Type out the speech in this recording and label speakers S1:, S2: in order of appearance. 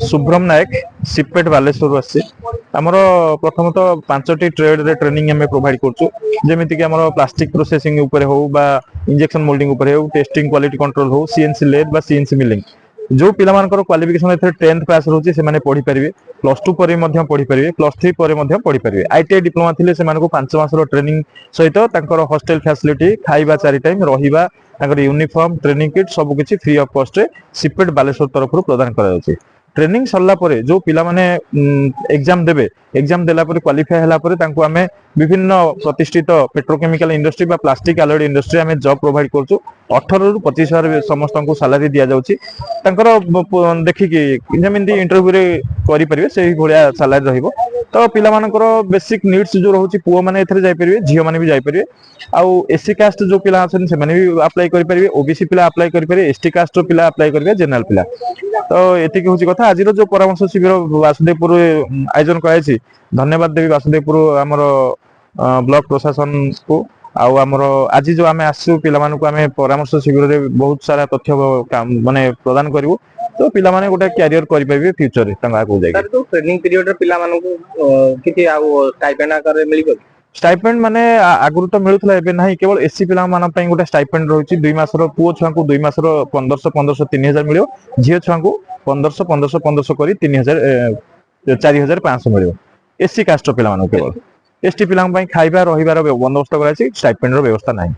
S1: शुभ्रम नायक सिपेट बालेश्वर आसी आमर प्रथमतः 5टी ट्रेड रे ट्रेनिंग हमें प्रोवाइड करछु जेमिति कि हमर प्लास्टिक प्रोसेसिंग ऊपर हो बा इंजेक्शन मोल्डिंग ऊपर हो टेस्टिंग क्वालिटी कंट्रोल हो सीएनसी लैब बा सीएनसी मिलिंग जो पिला मानकर क्वालिफिकेशन एथरे 10th पास रहउची से माने पढ़ी परिबे +2 परे मध्य पढ़ी परिबे +3 परे मध्य पढ़ी परिबे आईटीआई डिप्लोमा थिले से मानको 5 मास रो ट्रेनिंग सहित तांकर हॉस्टल फैसिलिटी खाइबा 4 टाइम रहिबा तांकर यूनिफॉर्म ट्रेनिंग किट सब किछि फ्री ऑफ कॉस्ट रे सिपेट बालेश्वर तरफ प्रदान करा जाउची ट्रेनिंग सरला परे जो पिला माने एग्जाम देबे एग्जाम देला परे क्वालिफाई हला परे तांको हमें विभिन्न प्रतिष्ठित पेट्रोकेमिकल इंडस्ट्री बा प्लास्टिक अलॉयड इंडस्ट्री हमें जॉब प्रोवाइड करछु 18 रु 25 हजार समस्त को सैलरी दिया जाउची तांकर देखि कि जेमिंदी इंटरव्यू रे करि परिबे सेही भलिया सैलरी रहिबो तो पिला मानकर बेसिक नीड्स जो रहउची पुओ माने एथरे जाय परिबे झियो माने भी जाय परिबे आउ एससी कास्ट जो पिला अछन से माने भी अप्लाई करि परिबे ओबीसी पिला अप्लाई करि परिबे एसटी कास्ट पिला अप्लाई करिबे जनरल पिला तो एतिक होची कथा आज जो परामर्श शिविर वासुदेवपुर आयोजन करायछि धन्यवाद देवी वासुदेवपुर हमर ब्लॉक प्रशासन को आउ हमर आज जो आमे आसु पिला मानकु आमे परामर्श शिविर रे बहुत सारा तथ्य माने प्रदान करिवो तो पिला माने गोटे कैरियर करि पाइबे फ्यूचर रे तंगा को जाय सर तो ट्रेनिंग पीरियड रे पिला मानकु किछि आउ स्टाइपेंड आकार मिलिबो स्टाइपेंड माने आगुरु तो मिलुथला एबे नाही केवल एससी पिला मान पई गोटे स्टाइपेंड रहउची 2 मास रो पुओ छुआ को 2 मास रो 1500 3000 मिलियो झियो छुआ को 1500 करी 3000 4500 मिलियो एससी कास्ट पिला मान केवल एसटी पिला पई खाइबा रहिबार बंदोबस्त कराइछि स्टाइपेंड रो व्यवस्था नाही।